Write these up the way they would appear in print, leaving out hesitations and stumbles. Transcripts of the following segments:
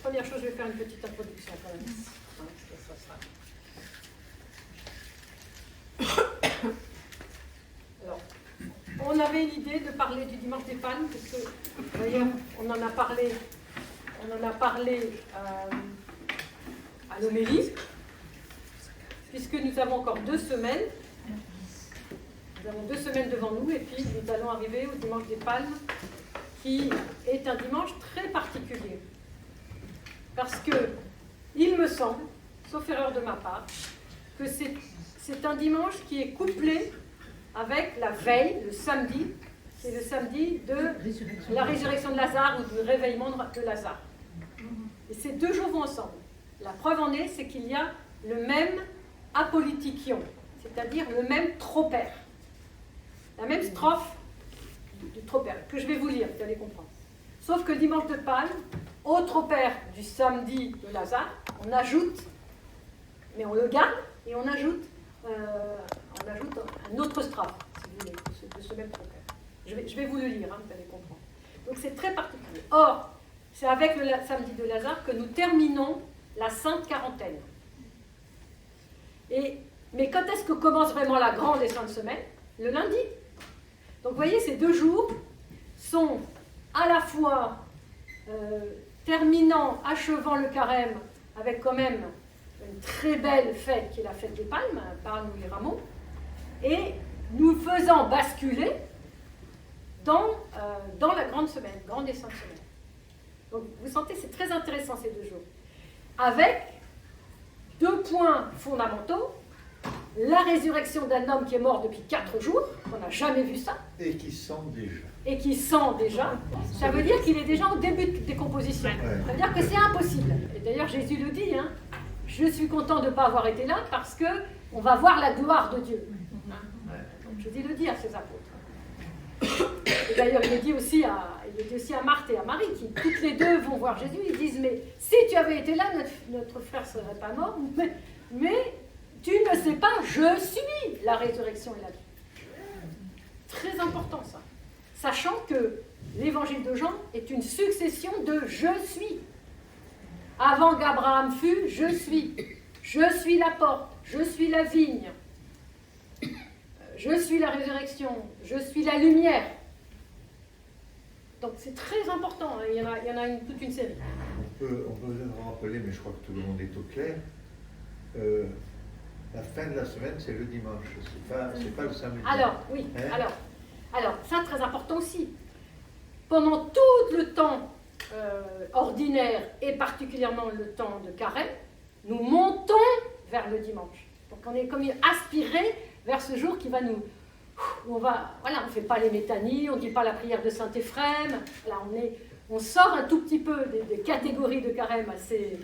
première chose, je vais faire une petite introduction quand même. Alors, on avait l'idée de parler du dimanche des Palmes, parce que d'ailleurs, on en a parlé à l'homélie, puisque nous avons encore 2 semaines. Nous avons 2 semaines devant nous, et puis nous allons arriver au dimanche des Palmes, qui est un dimanche très particulier. Parce que, il me semble, sauf erreur de ma part, que c'est un dimanche qui est couplé avec la veille, le samedi, c'est le samedi de la résurrection de Lazare ou du réveillement de Lazare. Et ces 2 jours vont ensemble. La preuve en est, c'est qu'il y a le même apolytikion, c'est-à-dire le même tropère, la même strophe du tropère, que je vais vous lire, vous allez comprendre. Sauf que le dimanche de Palme, au tropère du samedi de Lazare, on ajoute, mais on le garde, et on ajoute un autre strophe, si vous voulez, de ce même tropère. Je vais vous le lire, vous allez comprendre. Donc c'est très particulier. Or, c'est avec le samedi de Lazare que nous terminons la Sainte Quarantaine. Mais quand est-ce que commence vraiment la grande et sainte semaine? Le lundi. Donc vous voyez, ces 2 jours sont à la fois achevant le carême avec quand même une très belle fête qui est la fête des Palmes, Palmes ou les rameaux, et nous faisant basculer dans la grande semaine, grande et sainte semaine. Donc vous sentez, c'est très intéressant ces 2 jours. Avec 2 points fondamentaux: la résurrection d'un homme qui est mort depuis 4 jours, on n'a jamais vu ça. Et qui sent déjà. Et qui sent déjà. Ça veut dire qu'il est déjà au début de décomposition. Ça veut dire que c'est impossible. Et d'ailleurs Jésus le dit, hein, je suis content de ne pas avoir été là parce qu'on va voir la gloire de Dieu. Donc Jésus le dit à ses apôtres. Et d'ailleurs il le dit aussi à Marthe et à Marie, qui toutes les 2 vont voir Jésus. Ils disent, mais si tu avais été là, notre frère ne serait pas mort. Mais tu ne sais pas, je suis la résurrection et la vie. Très important ça. Sachant que l'évangile de Jean est une succession de je suis. Avant qu'Abraham fût, je suis. Je suis la porte, je suis la vigne. Je suis la résurrection, je suis la lumière. Donc c'est très important, hein. Il y en a toute une série. On peut rappeler, mais je crois que tout le monde est au clair. La fin de la semaine, c'est le dimanche, c'est pas le samedi. Alors, oui, hein? alors, ça très important aussi. Pendant tout le temps ordinaire, et particulièrement le temps de carême, nous montons vers le dimanche. Donc on est comme aspiré vers ce jour qui va nous... on ne fait pas les métanies, on ne dit pas la prière de Saint-Éphrem, on sort un tout petit peu des catégories de carême assez...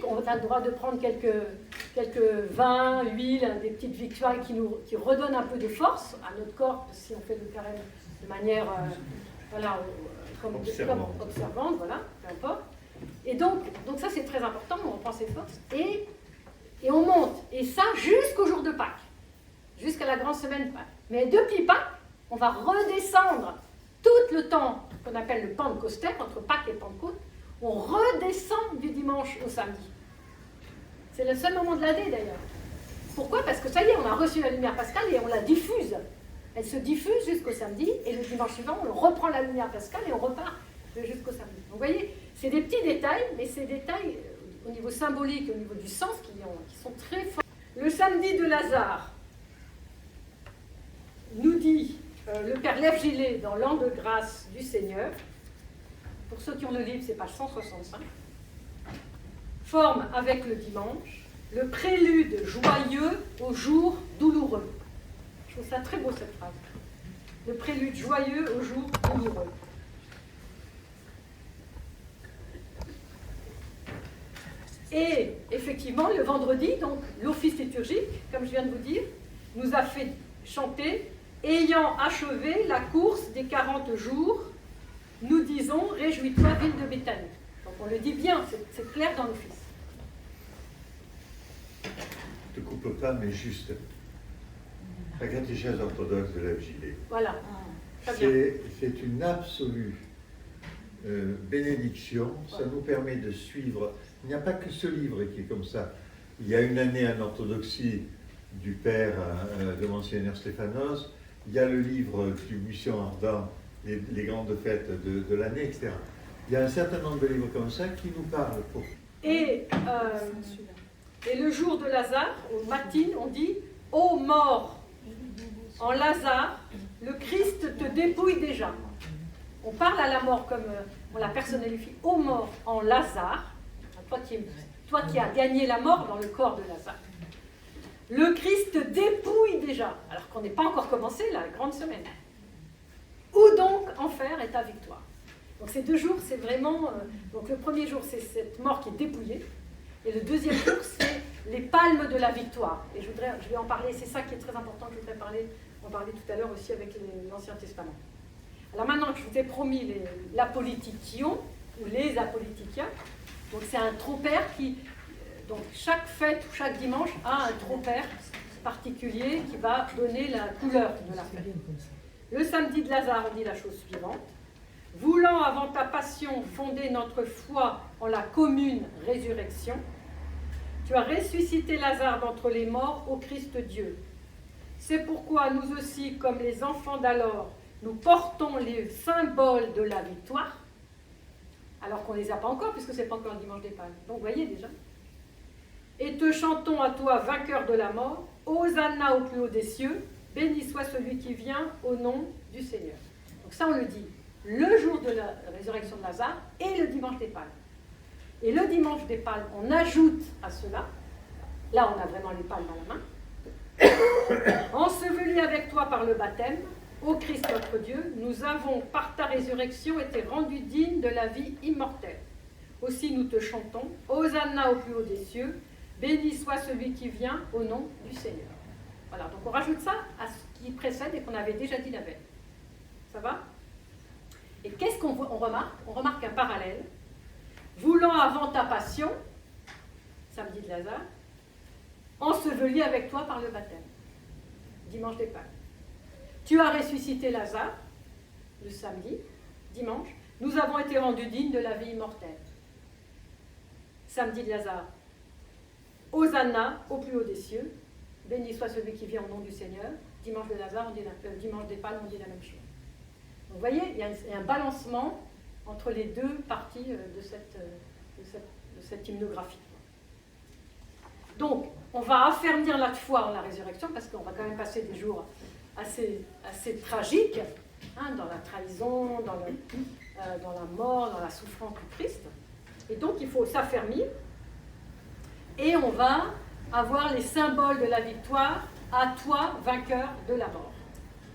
On a le droit de prendre quelques vins, huiles, des petites victuailles qui redonnent un peu de force à notre corps, si on fait le carême de manière observante, voilà, peu importe. Et donc ça c'est très important, on prend ses forces, et on monte, et ça jusqu'au jour de Pâques, jusqu'à la grande semaine de Pâques. Mais depuis Pâques, on va redescendre tout le temps qu'on appelle le pentecostais, entre Pâques et Pentecôte. On redescend du dimanche au samedi. C'est le seul moment de l'année d'ailleurs. Pourquoi? Parce que ça y est, on a reçu la lumière pascale et on la diffuse. Elle se diffuse jusqu'au samedi et le dimanche suivant, on reprend la lumière pascale et on repart jusqu'au samedi. Donc, vous voyez, c'est des petits détails, mais ces détails au niveau symbolique, au niveau du sens, qui sont très forts. Le samedi de Lazare nous dit le Père Lève Gillet dans l'an de grâce du Seigneur. Pour ceux qui ont le livre, c'est page 165. Forme avec le dimanche le prélude joyeux au jour douloureux. Je trouve ça très beau cette phrase. Le prélude joyeux au jour douloureux. Et effectivement, le vendredi, donc l'office liturgique, comme je viens de vous dire, nous a fait chanter « Ayant achevé la course des 40 jours », nous disons « Réjouis-toi, ville de Béthanie ». Donc on le dit bien, c'est clair dans l'office. Je ne te coupe pas, mais juste. La catéchèse orthodoxe de Lève Gillet. Voilà. C'est une absolue bénédiction, ça nous permet de suivre. Il n'y a pas que ce livre qui est comme ça. Il y a une année en orthodoxie du père de Monseigneur Stéphanos, il y a le livre du Buisson Ardent, les grandes fêtes de l'année, etc. Il y a un certain nombre de livres comme ça qui nous parlent. Et le jour de Lazare, au matin, on dit « Ô mort en Lazare, le Christ te dépouille déjà ». On parle à la mort comme on la personnalifie. « Ô mort en Lazare », toi qui as gagné la mort dans le corps de Lazare. Le Christ te dépouille déjà, alors qu'on n'est pas encore commencé la grande semaine. Où donc enfer est ta victoire? Donc ces 2 jours, c'est vraiment... donc le premier jour, c'est cette mort qui est dépouillée. Et le deuxième jour, c'est les palmes de la victoire. Et je vais en parler, c'est ça qui est très important que je voudrais en parler tout à l'heure aussi avec l'Ancien Testament. Alors maintenant que je vous ai promis l'apolitikion, ou les apolitikia, donc c'est un tropère qui... Donc chaque fête ou chaque dimanche a un tropère particulier qui va donner la couleur de la fête. Le samedi de Lazare, on dit la chose suivante. Voulant avant ta passion fonder notre foi en la commune résurrection, tu as ressuscité Lazare d'entre les morts au Christ Dieu. C'est pourquoi nous aussi, comme les enfants d'alors, nous portons les symboles de la victoire, alors qu'on ne les a pas encore, puisque ce n'est pas encore le dimanche des Palmes. Donc vous voyez déjà. Et te chantons à toi, vainqueur de la mort, Hosanna au plus haut des cieux, béni soit celui qui vient au nom du Seigneur. Donc ça, on le dit le jour de la résurrection de Lazare et le dimanche des Palmes. Et le dimanche des Palmes, on ajoute à cela, là on a vraiment les palmes dans la main, enseveli avec toi par le baptême, ô Christ notre Dieu, nous avons par ta résurrection été rendus dignes de la vie immortelle. Aussi nous te chantons, Hosanna au plus haut des cieux, béni soit celui qui vient au nom du Seigneur. Voilà, donc on rajoute ça à ce qui précède et qu'on avait déjà dit la veille. Ça va? Et qu'est-ce qu'on remarque? On remarque un parallèle. Voulant avant ta passion, samedi de Lazare, enseveli avec toi par le baptême, dimanche des Palmes. Tu as ressuscité Lazare, le samedi, dimanche. Nous avons été rendus dignes de la vie immortelle. Samedi de Lazare. Hosanna au plus haut des cieux. Béni soit celui qui vient au nom du Seigneur. Dimanche de Lazare, dimanche des Palmes, on dit la même chose. Donc, vous voyez, il y a un balancement entre les 2 parties de cette hymnographie. Donc, on va affermir la foi en la résurrection, parce qu'on va quand même passer des jours assez tragiques, hein, dans la trahison, dans la mort, dans la souffrance du Christ. Et donc, il faut s'affermir. Et on va avoir les symboles de la victoire, à toi, vainqueur de la mort.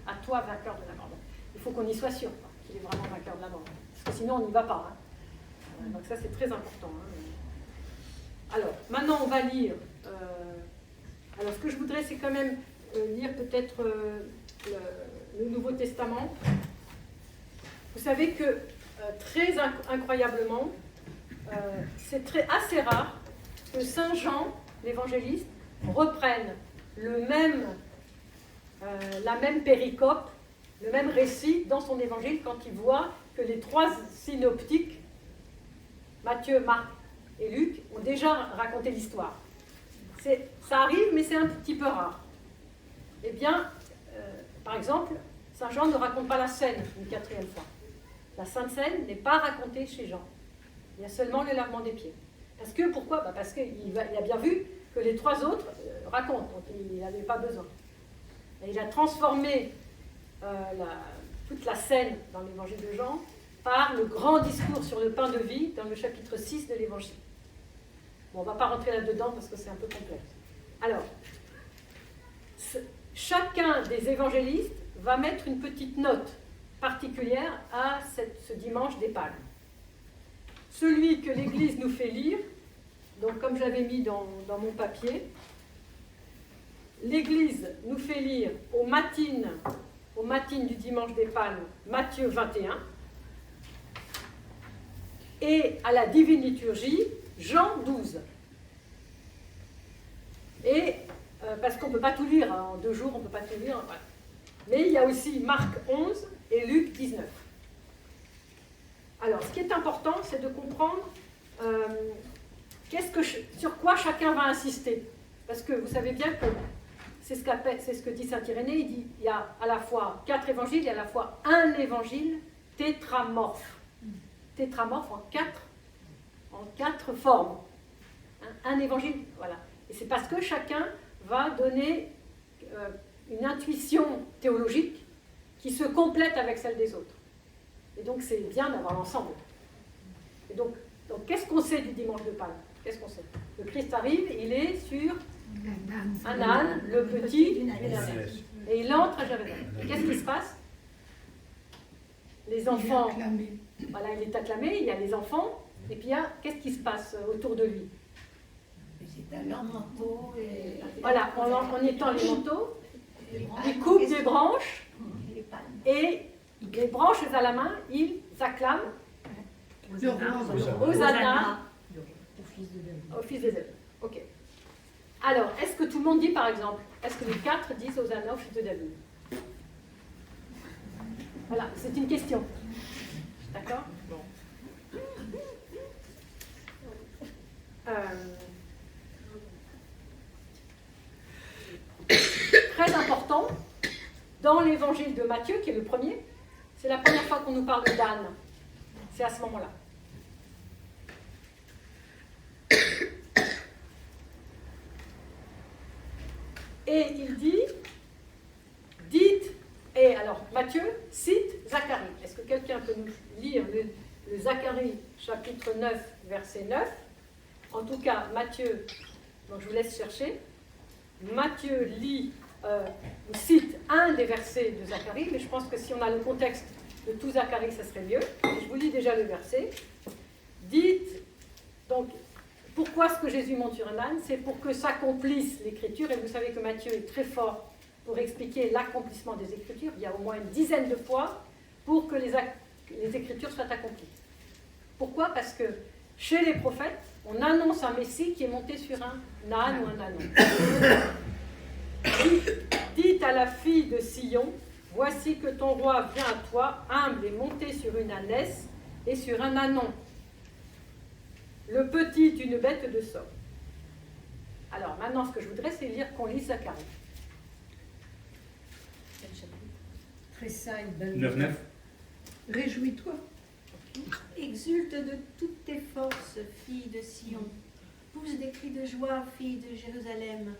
À toi, vainqueur de la mort. Donc, il faut qu'on y soit sûr, qu'il est vraiment vainqueur de la mort. Parce que sinon, on n'y va pas. Hein. Donc ça, c'est très important. Hein. Alors, maintenant, on va lire... alors, ce que je voudrais, c'est quand même lire peut-être le Nouveau Testament. Vous savez que, très incroyablement, c'est assez rare que Saint Jean, l'évangéliste, reprenne la même péricope, le même récit dans son évangile quand il voit que les 3 synoptiques, Matthieu, Marc et Luc, ont déjà raconté l'histoire. Ça arrive, mais c'est un petit peu rare. Eh bien, par exemple, Saint Jean ne raconte pas la scène une 4e fois. La Sainte Seine n'est pas racontée chez Jean. Il y a seulement le lavement des pieds. Pourquoi? Parce qu'il a bien vu que les 3 autres racontent, donc il n'avait pas besoin. Et il a transformé toute la scène dans l'évangile de Jean par le grand discours sur le pain de vie dans le chapitre 6 de l'évangile. Bon, on ne va pas rentrer là-dedans parce que c'est un peu complexe. Alors, chacun des évangélistes va mettre une petite note particulière à ce dimanche des Palmes. Celui que l'Église nous fait lire, donc comme j'avais mis dans mon papier, l'Église nous fait lire aux matines du dimanche des Palmes, Matthieu 21, et à la divine liturgie, Jean 12. Et parce qu'on ne peut pas tout lire, hein, en 2 jours, on ne peut pas tout lire. Voilà. Mais il y a aussi Marc 11 et Luc 19. Alors, ce qui est important, c'est de comprendre sur quoi chacun va insister. Parce que vous savez bien que c'est ce que dit saint Irénée, il dit il y a à la fois 4 évangiles et à la fois un évangile tétramorphe. Tétramorphe en quatre formes. Un évangile, voilà. Et c'est parce que chacun va donner une intuition théologique qui se complète avec celle des autres. Et donc c'est bien d'avoir l'ensemble. Et donc qu'est-ce qu'on sait du dimanche de Palme? Qu'est-ce qu'on sait? Le Christ arrive, il est sur un âne, le petit d'une ânesse. Et il entre à Jérusalem. Qu'est-ce qui se passe? Les enfants, voilà, il est acclamé, il y a les enfants, et puis qu'est-ce qui se passe autour de lui? C'est à leur manteau et... Voilà, en étant les manteaux, il coupe des branches, et les branches à la main, ils acclament Hosanna au fils de David. Ok. Alors, est-ce que tout le monde dit par exemple, est-ce que les 4 disent Hosanna au fils de David? Voilà, c'est une question. D'accord? Bon. Très important, dans l'évangile de Matthieu, qui est le premier, c'est la première fois qu'on nous parle d'âne. C'est à ce moment-là. Et il dit, dites, et alors Matthieu cite Zacharie. Est-ce que quelqu'un peut nous lire le Zacharie chapitre 9, verset 9? En tout cas, Matthieu, donc je vous laisse chercher. Matthieu cite un des versets de Zacharie, mais je pense que si on a le contexte de tout Zacharie, ça serait mieux. Je vous lis déjà le verset. Dites, donc, pourquoi est-ce que Jésus monte sur un âne? C'est pour que s'accomplisse l'Écriture, et vous savez que Matthieu est très fort pour expliquer l'accomplissement des Écritures. Il y a au moins une dizaine de fois pour que les Écritures soient accomplies. Pourquoi? Parce que chez les prophètes, on annonce un Messie qui est monté sur un âne ou un ânon. Dites à la fille de Sion, voici que ton roi vient à toi, humble et monté sur une ânesse et sur un ânon, le petit d'une bête de somme. Alors maintenant, ce que je voudrais, c'est lire qu'on lise Zacharie. Tressaille, belle. 9-9. Réjouis-toi. Exulte de toutes tes forces, fille de Sion. Pousse des cris de joie, fille de Jérusalem.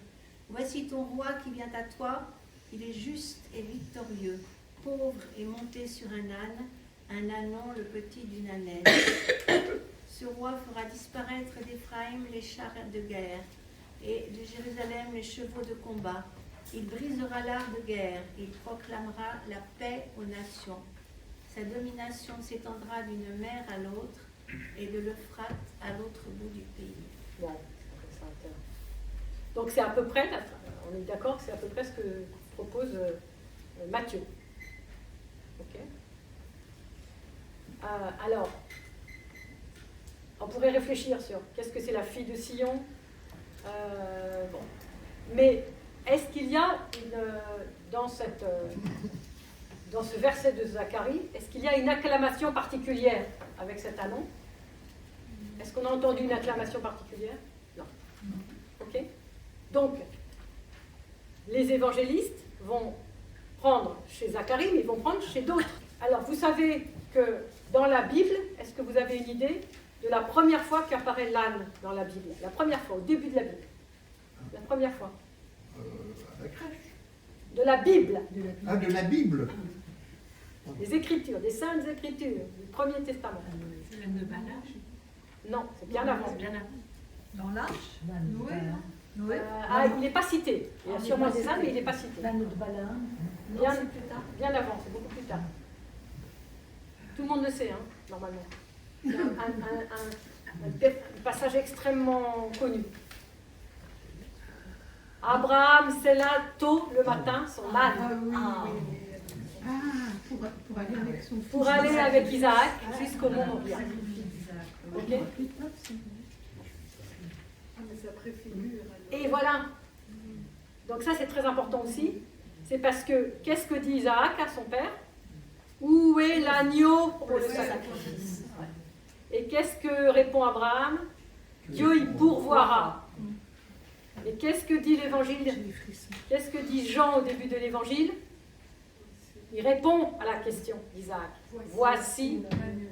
Voici ton roi qui vient à toi. Il est juste et victorieux, pauvre et monté sur un ânon, le petit d'une ânesse. Ce roi fera disparaître d'Éphraïm les chars de guerre et de Jérusalem les chevaux de combat. Il brisera l'art de guerre, il proclamera la paix aux nations. Sa domination s'étendra d'une mer à l'autre et de l'Euphrate à l'autre bout du pays. Bon, donc c'est à peu près, on est d'accord que c'est à peu près ce que propose Matthieu. Ok. Alors, on pourrait réfléchir sur qu'est-ce que c'est la fille de Sion. Bon. Mais est-ce qu'il y a dans ce verset de Zacharie, est-ce qu'il y a une acclamation particulière avec cet ânon? Est-ce qu'on a entendu une acclamation particulière? Non. Ok. Donc, les évangélistes vont prendre chez Zacharie, mais ils vont prendre chez d'autres. Alors, vous savez que dans la Bible, est-ce que vous avez une idée de la première fois qu'apparaît l'âne dans la Bible? La première fois, au début de la Bible. La première fois. À la crèche. De la Bible. Ah, de la Bible. Des Écritures, des Saintes Écritures, du Premier Testament. C'est l'âne de Balach. Non, c'est bien avant. C'est bien avant. Dans l'Arche. Noé, non? Noé. Il n'est pas cité. Il y a sûrement des ânes, mais il n'est pas cité. L'anneau de Balaam. Bien, bien avant, c'est beaucoup plus tard. Tout le monde le sait, hein, normalement. C'est un passage extrêmement connu. Abraham, c'est là, tôt le matin, son âne. Ah oui, oui. Ah, pour aller avec son fils. Pour aller avec Isaac jusqu'au mont Moriah. Ok. Et voilà. Donc ça, c'est très important aussi. C'est parce que, qu'est-ce que dit Isaac à son père? Où est l'agneau pour le sacrifice? Et qu'est-ce que répond Abraham? Dieu y pourvoira. Et qu'est-ce que dit l'Évangile? Qu'est-ce que dit Jean au début de l'Évangile? Il répond à la question d'Isaac. Voici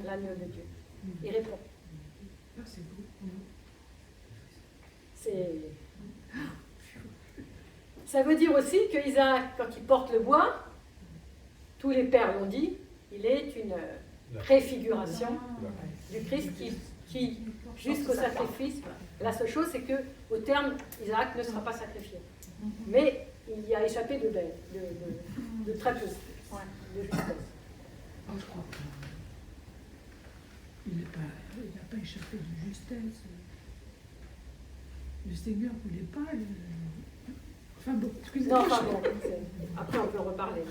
l'agneau de Dieu. Il répond. Ça veut dire aussi que Isaac, quand il porte le bois, tous les pères l'ont dit, il est une préfiguration du Christ qui jusqu'au sacrifice, la seule chose c'est qu'au terme, Isaac ne sera pas sacrifié. Mais il y a échappé de très peu, de justesse. Je crois pas. Il n'a pas échappé de justesse. Le Seigneur ne voulait pas. Enfin bon, excusez-moi. Non, enfin bon, après on peut reparler.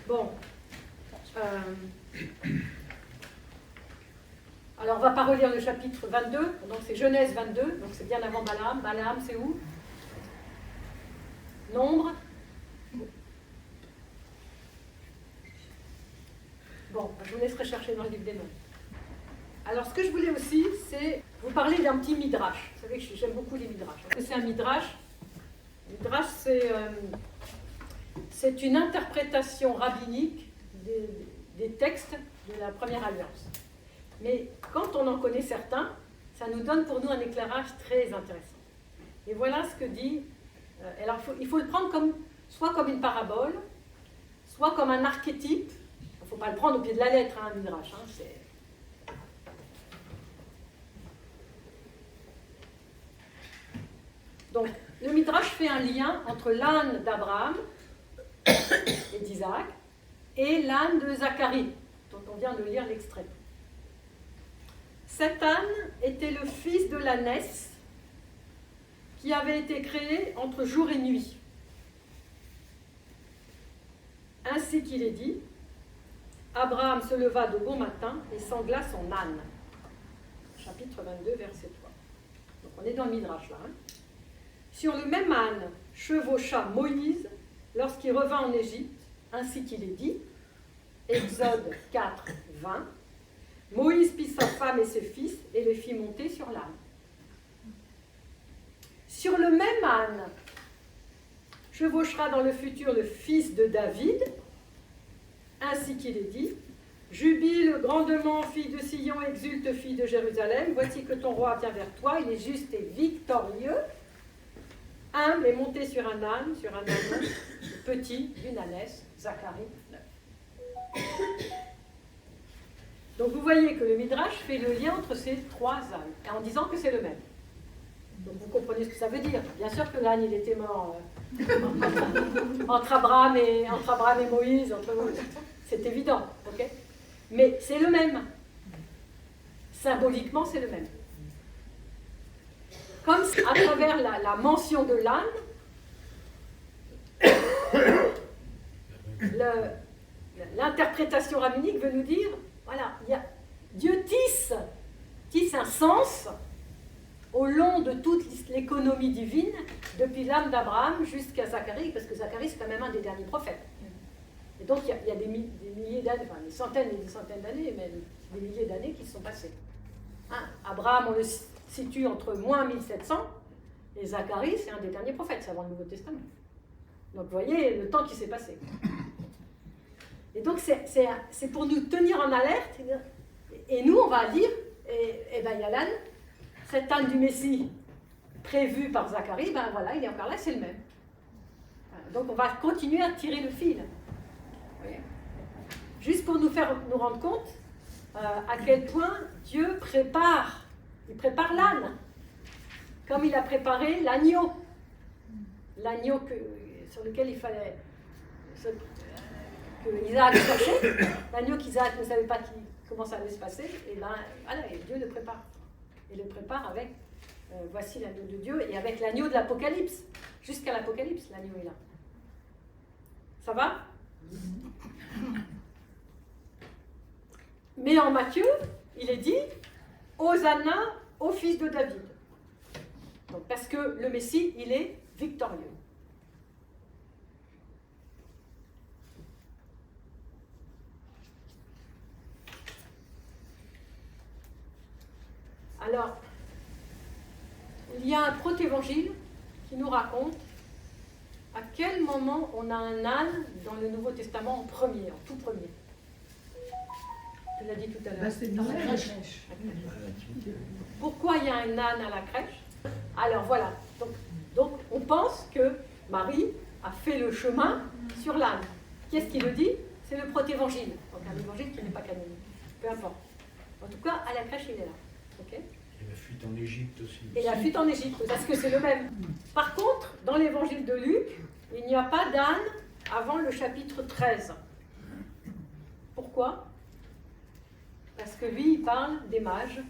Bon. Alors on ne va pas relire le chapitre 22, donc c'est Genèse 22, donc c'est bien avant Balaam. Balaam c'est où? Nombre. Bon, je vous laisserai chercher dans le livre des noms. Alors ce que je voulais aussi, c'est vous parler d'un petit midrash. Vous savez que j'aime beaucoup les midrash. Qu'est-ce que c'est un midrash? Midrash, c'est une interprétation rabbinique des textes de la Première Alliance. Mais quand on en connaît certains, ça nous donne pour nous un éclairage très intéressant. Et voilà ce que dit... alors il faut le prendre soit comme une parabole, soit comme un archétype. Il ne faut pas le prendre au pied de la lettre, un midrash. Donc, le midrash fait un lien entre l'âne d'Abraham et d'Isaac et l'âne de Zacharie, dont on vient de lire l'extrait. Cet âne était le fils de l'ânesse qui avait été créé entre jour et nuit. Ainsi qu'il est dit, Abraham se leva de bon matin et sangla son âne. Chapitre 22, verset 3. Donc on est dans le midrash là. Sur le même âne chevaucha Moïse lorsqu'il revint en Égypte, ainsi qu'il est dit, Exode 4, 20. Moïse prit sa femme et ses fils et les fit monter sur l'âne. Sur le même âne chevauchera dans le futur le fils de David, ainsi qu'il est dit, jubile grandement, fille de Sion, exulte, fille de Jérusalem, voici que ton roi vient vers toi, il est juste et victorieux, humble et monté sur un âne petit d'une ânesse, Zacharie 9. Donc vous voyez que le Midrash fait le lien entre ces trois ânes, en disant que c'est le même. Donc vous comprenez ce que ça veut dire. Bien sûr que l'âne, il était mort entre Abraham et Moïse, c'est évident, ok? Mais c'est le même. Symboliquement, c'est le même. Comme à travers la mention de l'âne, l'interprétation rabbinique veut nous dire, voilà, Dieu tisse un sens au long de toute l'économie divine, depuis l'âme d'Abraham jusqu'à Zacharie, parce que Zacharie c'est quand même un des derniers prophètes. Et donc il y a des milliers d'années, enfin des centaines et des centaines d'années, même des milliers d'années qui se sont passées. Abraham, on le situe entre moins 1700, et Zacharie c'est un des derniers prophètes, c'est avant le Nouveau Testament. Donc vous voyez le temps qui s'est passé. Et donc c'est pour nous tenir en alerte, et nous on va dire, et ben il y a l'âne, cet âne du Messie prévu par Zacharie, ben voilà, il est encore là, c'est le même. Donc on va continuer à tirer le fil. Vous voyez ? Juste pour nous rendre compte à quel point Dieu prépare l'âne, comme il a préparé l'agneau sur lequel il fallait que Isaac cherchait, l'agneau qu'Isaac ne savait pas comment ça allait se passer, et ben voilà, et Dieu le prépare. Et le prépare avec, voici l'agneau de Dieu, et avec l'agneau de l'Apocalypse. Jusqu'à l'Apocalypse, l'agneau est là. Ça va? Mais en Matthieu, il est dit, Hosanna au fils de David. Donc, parce que le Messie, il est victorieux. Alors, il y a un protévangile qui nous raconte à quel moment on a un âne dans le Nouveau Testament en premier, en tout premier. Tu l'as dit tout à l'heure. Bah, c'est Noël. Pourquoi il y a un âne à la crèche? Alors voilà, donc on pense que Marie a fait le chemin sur l'âne. Qu'est-ce qui le dit? C'est le protévangile, donc un évangile qui n'est pas canonique. Peu importe. En tout cas, à la crèche, il est là. Ok? Et la fuite en Égypte aussi. Et la fuite en Égypte, parce que c'est le même. Par contre, dans l'évangile de Luc, il n'y a pas d'âne avant le chapitre 13. Pourquoi? Parce que lui, il parle des mages.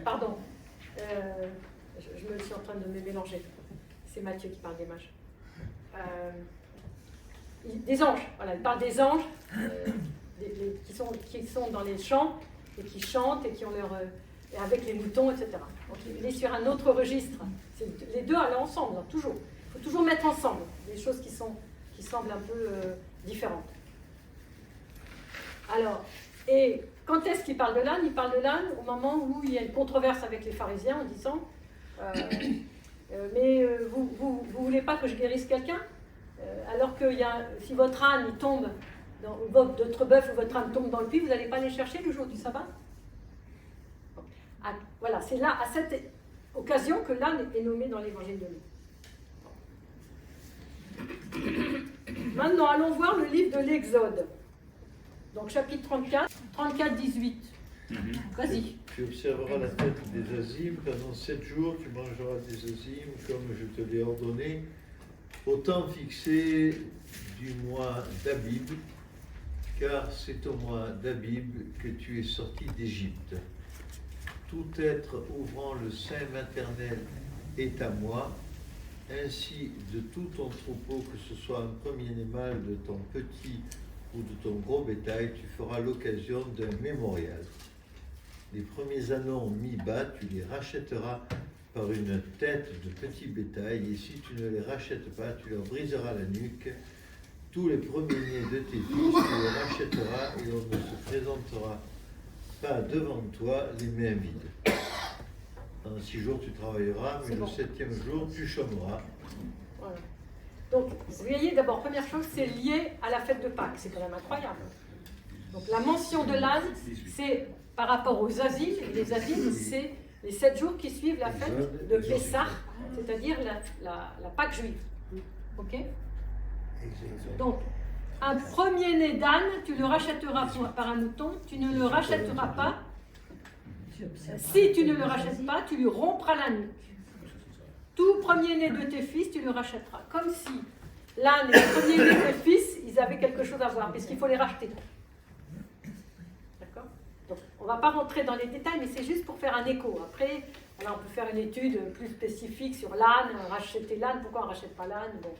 Pardon. Je me suis en train de me mélanger. C'est Matthieu qui parle des mages. Des anges, voilà, il parle des anges qui sont dans les champs et qui chantent et qui ont et avec les moutons, etc. Donc il est sur un autre registre. Les deux allaient ensemble, hein, toujours. Il faut toujours mettre ensemble des choses qui semblent un peu différentes. Alors, et quand est-ce qu'il parle de l'âne? Il parle de l'âne au moment où il y a une controverse avec les pharisiens en disant mais vous voulez pas que je guérisse quelqu'un? Alors que si votre âne il tombe, votre bœuf ou votre âne tombe dans le puits, vous n'allez pas les chercher le jour du sabbat? Voilà, c'est là, à cette occasion, que l'âne est nommé dans l'évangile de Luc. Maintenant, allons voir le livre de l'Exode. Donc, chapitre 34, 18. Vas-y. Tu observeras la fête des azimes. Pendant 7 jours, tu mangeras des azimes comme je te l'ai ordonné, au temps fixé du mois d'Abib, car c'est au mois d'Abib que tu es sorti d'Égypte. Tout être ouvrant le sein maternel est à moi. Ainsi, de tout ton troupeau, que ce soit un premier-né mâle de ton petit ou de ton gros bétail, tu feras l'occasion d'un mémorial. Les premiers ânons mi-bas, tu les rachèteras par une tête de petit bétail, et si tu ne les rachètes pas, tu leur briseras la nuque. Tous les premiers-nés de tes fils, tu les rachèteras, et on ne se présentera pas devant toi les mains vides. Pendant 6 jours, tu travailleras, mais le 7e jour, tu chômeras. Voilà. Donc, vous voyez, d'abord, première chose, c'est lié à la fête de Pâques. C'est quand même incroyable. Donc, la mention de l'âne, c'est par rapport aux azimes. Et les azimes, c'est les 7 jours qui suivent la fête de Pessah, c'est-à-dire la Pâque juive. Ok? Donc, un premier-né d'âne, tu le rachèteras par un mouton, tu ne le rachèteras pas. Si tu ne le rachètes pas, tu lui rompras la nuque. Tout premier-né de tes fils, tu le rachèteras. Comme si l'âne et le premier-né de tes fils, ils avaient quelque chose à voir, puisqu'il faut les racheter. D'accord? Donc, on ne va pas rentrer dans les détails, mais c'est juste pour faire un écho. Après, voilà, on peut faire une étude plus spécifique sur l'âne, racheter l'âne, pourquoi on ne rachète pas l'âne. Bon.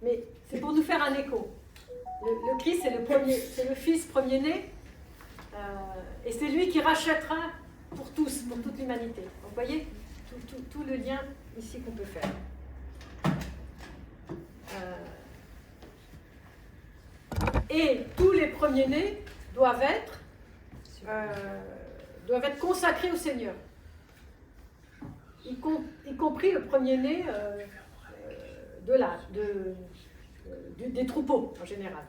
Mais c'est pour nous faire un écho. Le Christ, c'est le fils premier-né, et c'est lui qui rachètera pour tous, pour toute l'humanité. Donc, vous voyez tout le lien ici qu'on peut faire. Et tous les premiers-nés doivent être consacrés au Seigneur, y compris le premier-né des troupeaux en général.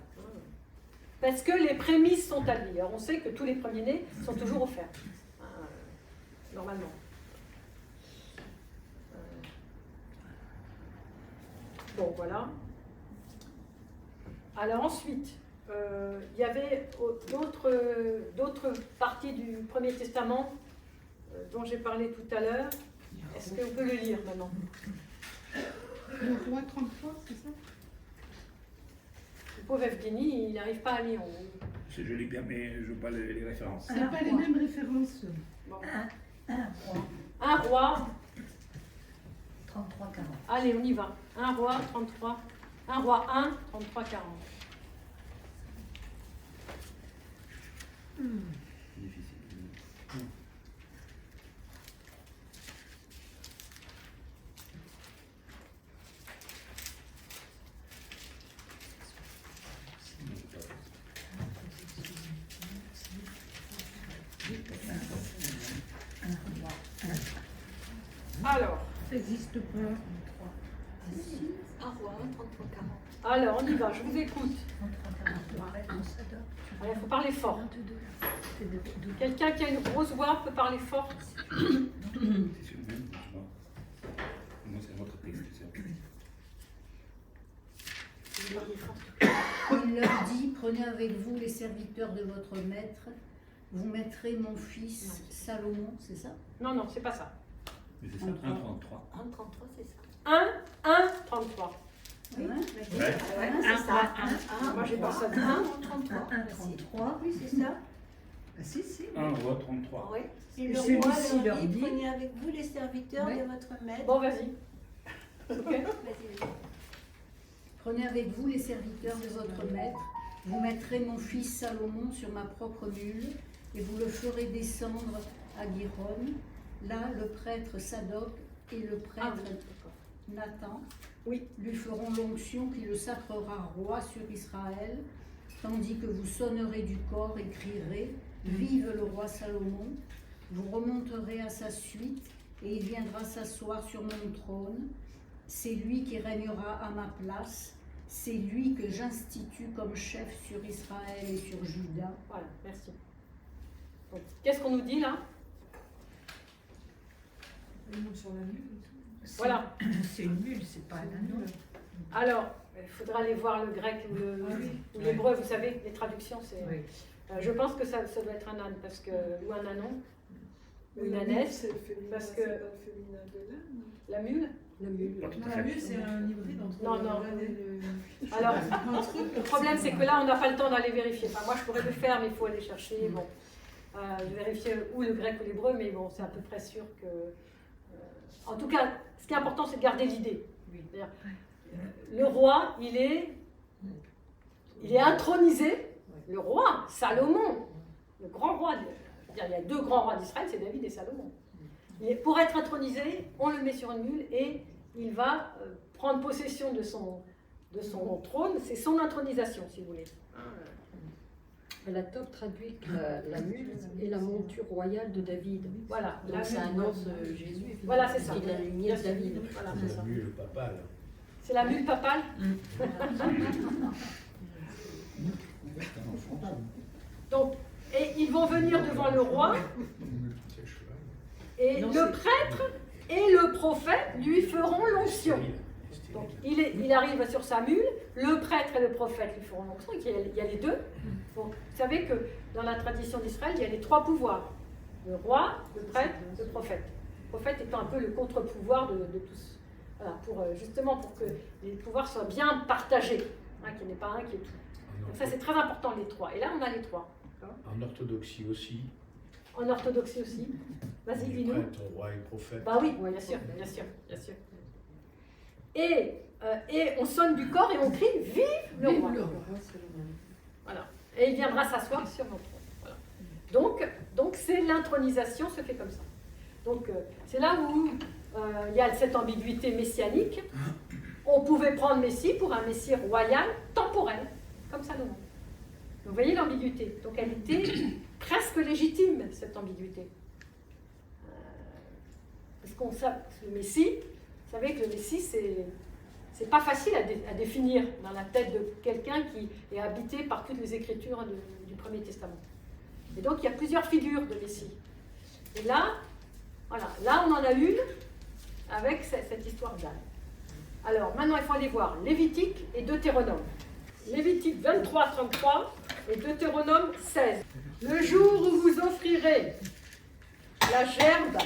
Parce que les prémices sont à lui. Alors on sait que tous les premiers-nés sont toujours offerts, normalement. Bon, voilà. Alors ensuite, il y avait d'autres parties du Premier Testament dont j'ai parlé tout à l'heure. Est-ce qu'on peut le lire maintenant? Le roi 33, c'est ça? Le pauvre Evgeny, il n'arrive pas à lire. Je lis bien, mais je vois pas les références. C'est pas les mêmes références. Bon. Un roi, Un roi. 33, 40. Allez, on y va. Un roi, 33. Un roi 1, 33, 40. Difficile. Alors, Ça n'existe pas. Un roi, 33, 40. alors, on y va, je vous écoute. 33, 43. Alors, il faut parler fort. 22. Quelqu'un qui a une grosse voix peut parler fort. C'est sur le même, je vois. Moi, c'est votre texte, c'est Il leur dit, prenez avec vous les serviteurs de votre maître, vous mettrez mon fils Salomon, c'est ça? Non, non, c'est pas ça. Mais c'est ça, 1,33. 1, 33, c'est ça. 1, 1, 33. Oui, Ouais. Ouais, Un c'est roi, ça. Moi, j'ai pas ça. 1, 33. 1,33. Oui, c'est ça. Ah, si, si. 1 roi 33. Oui. Et Et le celui-ci roi leur leur dit, dit- prenez avec vous les serviteurs Ouais. de votre maître. Bon, vas-y. Ok. Vas-y. Prenez avec vous les serviteurs de votre maître, vous mettrez mon fils Salomon sur ma propre mule, et vous le ferez descendre à Giron. Là, le prêtre Sadoc et le Ah, prêtre oui, d'accord. Nathan Oui. lui feront l'onction qui le sacrera roi sur Israël, tandis que vous sonnerez du corps et crierez « Vive le roi Salomon !» Vous remonterez à sa suite, et il viendra s'asseoir sur mon trône. C'est lui qui régnera à ma place. C'est lui que j'institue comme chef sur Israël et sur Juda. Voilà, merci. Donc, qu'est-ce qu'on nous dit là? Voilà. C'est une mule, c'est pas un anneau. Alors, il faudra aller voir le grec ou ou l'hébreu, vous savez, les traductions, c'est. Oui. Je pense que ça doit être un âne, parce que, ou un anon, ou une ânesse, parce que la mule. Pas tout à Non, fait. la mule, c'est un hybride entre Non, non. l'âne et le... Alors, un truc, le problème, c'est que là, on n'a pas le temps d'aller vérifier. Enfin, moi, je pourrais le faire, mais il faut aller chercher. Bon, je vérifie ou le grec ou l'hébreu, mais bon, c'est à peu près sûr que. En tout cas, ce qui est important, c'est de garder l'idée. C'est-à-dire, le roi, il est intronisé. Le roi, Salomon, le grand roi. Il y a deux grands rois d'Israël, c'est David et Salomon. Pour être intronisé, on le met sur une mule et il va prendre possession de son trône. C'est son intronisation, si vous voulez. La Tob traduit que la mule est la monture royale de David. Voilà. Donc ça annonce Jésus. Voilà, c'est ça. Il a la lignée de David. Voilà, c'est ça. La mule papale. C'est la mule papale. Donc, et ils vont venir devant le roi. Et Non, le c'est- prêtre et le prophète lui feront l'onction. Donc, il arrive sur sa mule, le prêtre et le prophète lui feront l'onction, il y a les deux. Donc, vous savez que dans la tradition d'Israël, il y a les trois pouvoirs. Le roi, le prêtre, le prophète. Le prophète étant un peu le contre-pouvoir de tous. Voilà, justement pour que les pouvoirs soient bien partagés, qu'il n'y en ait pas un qui est tout. Donc ça, c'est très important, les trois. Et là, on a les trois. En orthodoxie aussi. En orthodoxie aussi. Vas-y, dis-nous. Prêtre, roi et prophète. Bah oui, bien sûr, bien sûr, bien sûr. Et on sonne du corps et on crie « Vive le roi !» Voilà. Et il viendra s'asseoir sur mon trône. Voilà. Donc c'est l'intronisation se fait comme ça. Donc c'est là où il y a cette ambiguïté messianique. On pouvait prendre Messie pour un Messie royal temporel, comme Salomon. Vous voyez l'ambiguïté. Donc elle était presque légitime, cette ambiguïté. Parce qu'on sait, le Messie, vous savez que le Messie, c'est pas facile à définir dans la tête de quelqu'un qui est habité par toutes les écritures du Premier Testament. Et donc il y a plusieurs figures de Messie. Et là, voilà, là on en a une avec cette histoire d'âne. Alors maintenant il faut aller voir Lévitique et Deutéronome. Lévitique 23, 33 et Deutéronome 16. Le jour où vous offrirez la gerbe,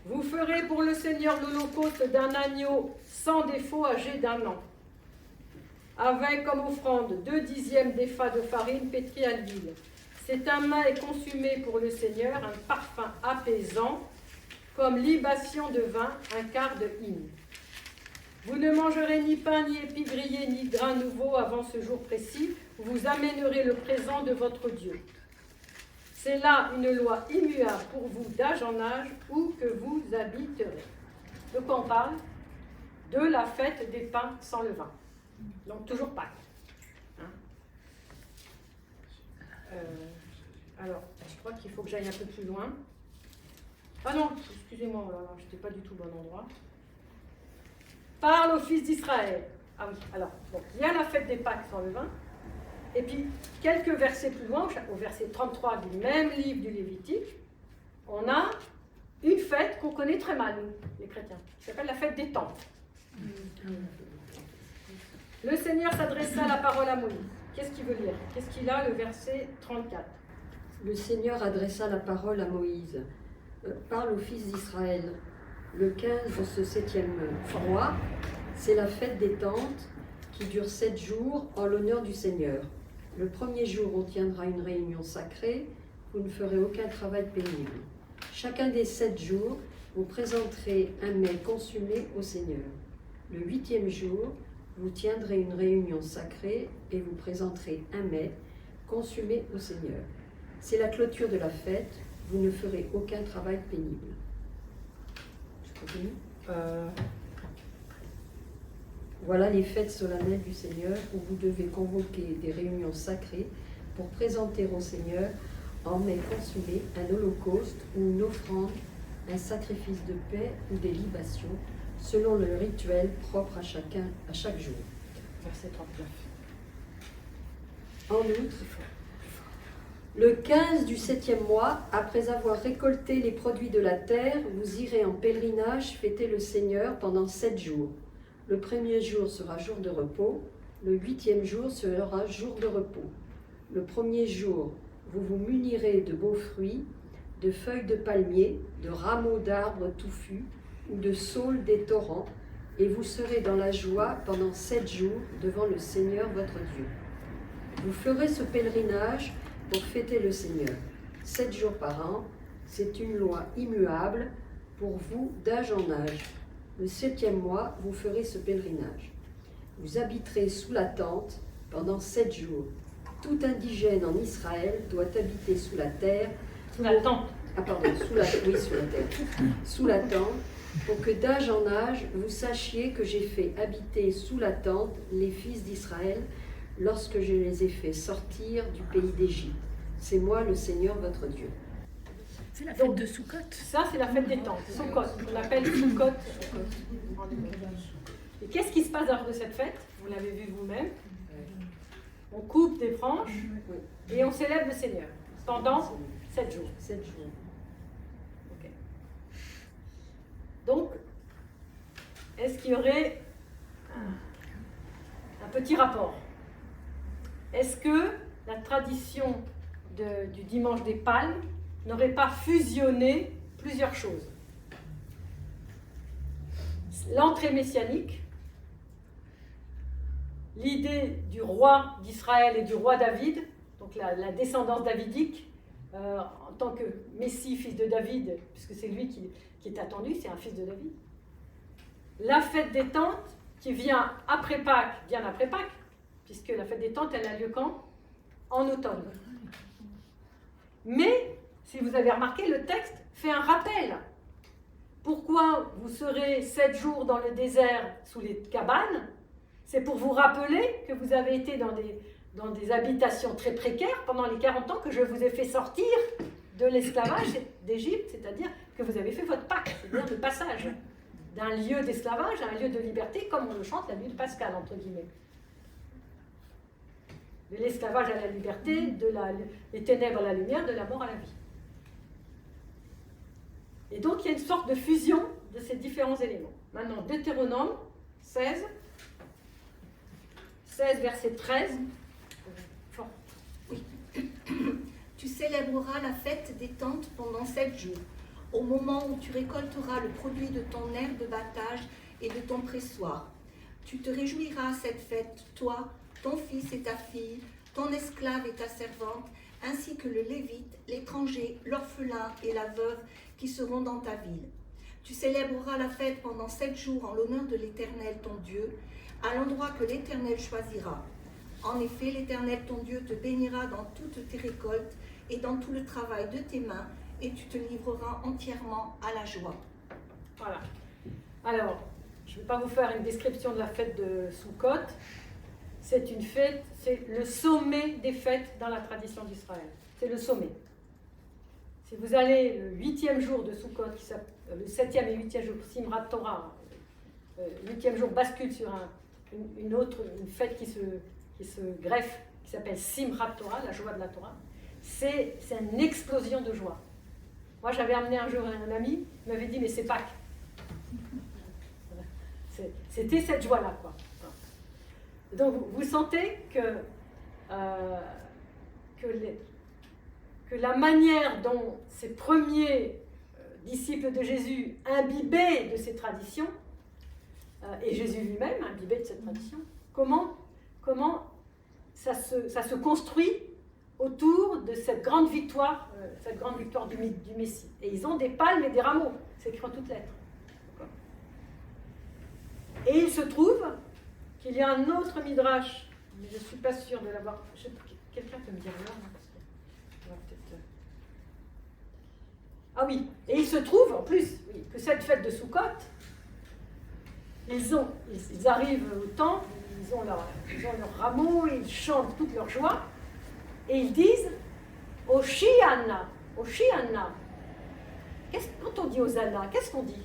vous ferez pour le Seigneur l'holocauste d'un agneau sans défaut âgé d'1 an, avec comme offrande 2 dixièmes d'épha de farine pétrie à l'huile. C'est un mets consumé pour le Seigneur, un parfum apaisant, comme libation de vin, un quart de hin. Vous ne mangerez ni pain, ni épis grillés, ni grain nouveau avant ce jour précis, où vous amènerez le présent de votre Dieu. C'est là une loi immuable pour vous d'âge en âge, où que vous habiterez. De quoi on parle? De la fête des pains sans levain. Donc toujours Pâques. Hein? Alors, je crois qu'il faut que j'aille un peu plus loin. Ah non, excusez-moi, oh là là, je n'étais pas du tout au bon endroit. Parle aux fils d'Israël. Ah oui, alors, donc, il y a la fête des Pâques sans levain. Et puis, quelques versets plus loin, au verset 33 du même livre du Lévitique, on a une fête qu'on connaît très mal, nous, les chrétiens, qui s'appelle la fête des tentes. Le Seigneur s'adressa la parole à Moïse. Qu'est-ce qu'il veut dire? Qu'est-ce qu'il a, le verset 34? Le Seigneur adressa la parole à Moïse. Parle aux fils d'Israël. Le 15 de ce 7e mois, c'est la fête des tentes qui dure 7 jours en l'honneur du Seigneur. Le premier jour, on tiendra une réunion sacrée. Vous ne ferez aucun travail pénible. Chacun des 7 jours, vous présenterez un mets consumé au Seigneur. Le 8e jour, vous tiendrez une réunion sacrée et vous présenterez un mets consumé au Seigneur. C'est la clôture de la fête. Vous ne ferez aucun travail pénible. Je continue. Voilà les fêtes solennelles du Seigneur où vous devez convoquer des réunions sacrées pour présenter au Seigneur en mets consumé un holocauste ou une offrande, un sacrifice de paix ou des libations, selon le rituel propre à chaque jour. Verset 39. En outre, le 15 du 7e mois, après avoir récolté les produits de la terre, vous irez en pèlerinage fêter le Seigneur pendant 7 jours. Le premier jour sera jour de repos, le 8e jour sera jour de repos. Le premier jour, vous vous munirez de beaux fruits, de feuilles de palmier, de rameaux d'arbres touffus ou de saules des torrents, et vous serez dans la joie pendant 7 jours devant le Seigneur votre Dieu. Vous ferez ce pèlerinage pour fêter le Seigneur. 7 jours par an, c'est une loi immuable pour vous d'âge en âge. Le 7e mois, vous ferez ce pèlerinage. Vous habiterez sous la tente pendant 7 jours. Tout indigène en Israël doit habiter sous la terre. Sous la tente. Ah pardon, sous la terre. Sous la tente, pour que d'âge en âge, vous sachiez que j'ai fait habiter sous la tente les fils d'Israël lorsque je les ai fait sortir du pays d'Égypte. C'est moi le Seigneur votre Dieu. C'est la fête de Sukkot. Ça, c'est la fête des tentes, Sukkot. On l'appelle Sukkot. Et qu'est-ce qui se passe lors de cette fête? Vous l'avez vu vous-même. On coupe des branches et on célèbre le Seigneur pendant 7 jours. 7 jours. Okay. Donc, est-ce qu'il y aurait un petit rapport? Est-ce que la tradition du dimanche des palmes n'aurait pas fusionné plusieurs choses? L'entrée messianique, l'idée du roi d'Israël et du roi David, donc la descendance davidique, en tant que Messie, fils de David, puisque c'est lui qui est attendu, c'est un fils de David. La fête des tentes, qui vient après Pâques, bien après Pâques, puisque la fête des tentes, elle a lieu quand? En automne. Mais, si vous avez remarqué, le texte fait un rappel. Pourquoi vous serez 7 jours dans le désert sous les cabanes? C'est pour vous rappeler que vous avez été dans des habitations très précaires pendant les 40 ans que je vous ai fait sortir de l'esclavage d'Égypte, c'est-à-dire que vous avez fait votre Pâques, c'est-à-dire le passage d'un lieu d'esclavage à un lieu de liberté, comme on le chante la nuit de Pascal, entre guillemets. De l'esclavage à la liberté, des ténèbres à la lumière, de la mort à la vie. Et donc, il y a une sorte de fusion de ces différents éléments. Maintenant, Deutéronome 16, verset 13. Oui. Tu célébreras la fête des tentes pendant 7 jours, au moment où tu récolteras le produit de ton herbe de battage et de ton pressoir. Tu te réjouiras à cette fête, toi, ton fils et ta fille, ton esclave et ta servante, ainsi que le lévite, l'étranger, l'orphelin et la veuve qui seront dans ta ville. Tu célébreras la fête pendant 7 jours en l'honneur de l'Éternel, ton Dieu, à l'endroit que l'Éternel choisira. En effet, l'Éternel, ton Dieu, te bénira dans toutes tes récoltes et dans tout le travail de tes mains, et tu te livreras entièrement à la joie. Voilà. Alors, je ne vais pas vous faire une description de la fête de Sukkot. C'est une fête, c'est le sommet des fêtes dans la tradition d'Israël. C'est le sommet. Si vous allez le 8e jour de Sukkot, le 7e et 8e jour, Simrat Torah, le 8e jour bascule sur une fête qui se greffe, qui s'appelle Simrat Torah, la joie de la Torah. C'est une explosion de joie. Moi, j'avais amené un jour un ami, il m'avait dit, mais c'est Pâques. C'était cette joie-là, quoi. Donc, vous sentez que la manière dont ces premiers disciples de Jésus imbibaient de ces traditions, et Jésus lui-même imbibait de cette tradition, comment ça se construit autour de cette grande victoire du Messie. Et ils ont des palmes et des rameaux, c'est écrit en toutes lettres. Et il se trouve qu'il y a un autre midrash, mais je ne suis pas sûre de l'avoir. Quelqu'un peut me dire là, parce que on va peut-être. Ah oui, et il se trouve en plus que cette fête de Sukkot, ils arrivent au temple, ils ont leur rameau, ils chantent toute leur joie, et ils disent Hoshiana, Hoshiana. Quand on dit Hosanna, qu'est-ce qu'on dit?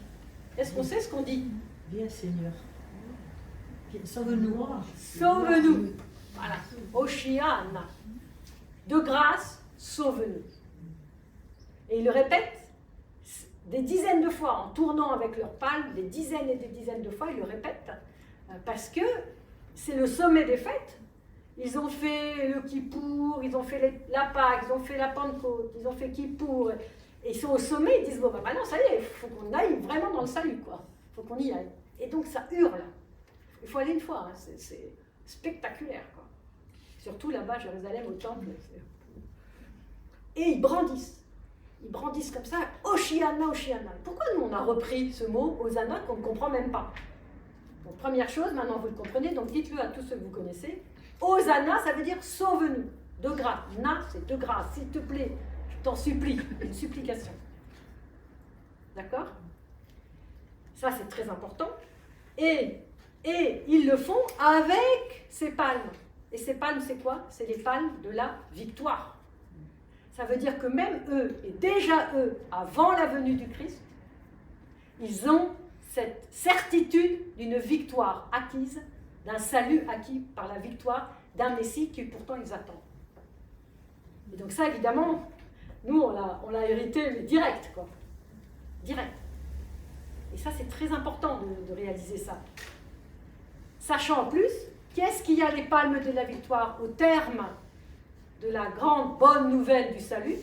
Est-ce qu'on sait ce qu'on dit? Viens Seigneur. Sauve-nous. Sauve-nous. Voilà. Hoshiana. De grâce, sauve-nous. Et ils le répètent des dizaines de fois, en tournant avec leurs palmes, des dizaines et des dizaines de fois, ils le répètent, parce que c'est le sommet des fêtes. Ils ont fait le Kippour, ils ont fait la Pâque, ils ont fait la Pentecôte, ils ont fait Kippour, et ils sont au sommet, ils disent, bon, maintenant, ça y est, il faut qu'on aille vraiment dans le salut, quoi. Il faut qu'on y aille. Et donc, ça hurle. Il faut aller une fois, hein. C'est spectaculaire, quoi. Surtout là-bas, à Jérusalem, au temple. Et ils brandissent. Ils brandissent comme ça, Hoshiana, Hoshiana. Pourquoi nous, on a repris ce mot, Hosanna, qu'on ne comprend même pas? Donc, première chose, maintenant vous le comprenez, donc dites-le à tous ceux que vous connaissez. Hosanna, ça veut dire sauve-nous. De grâce. Na, c'est de grâce. S'il te plaît, je t'en supplie. Une supplication. D'accord? Ça, c'est très important. Et ils le font avec ces palmes. Et ces palmes, c'est quoi? C'est les palmes de la victoire. Ça veut dire que même eux, et déjà eux, avant la venue du Christ, ils ont cette certitude d'une victoire acquise, d'un salut acquis par la victoire d'un Messie que pourtant ils attendent. Et donc ça, évidemment, nous, on l'a hérité, mais direct, quoi. Direct. Et ça, c'est très important de réaliser ça. Sachant en plus, qu'est-ce qu'il y a les palmes de la victoire au terme de la grande bonne nouvelle du salut?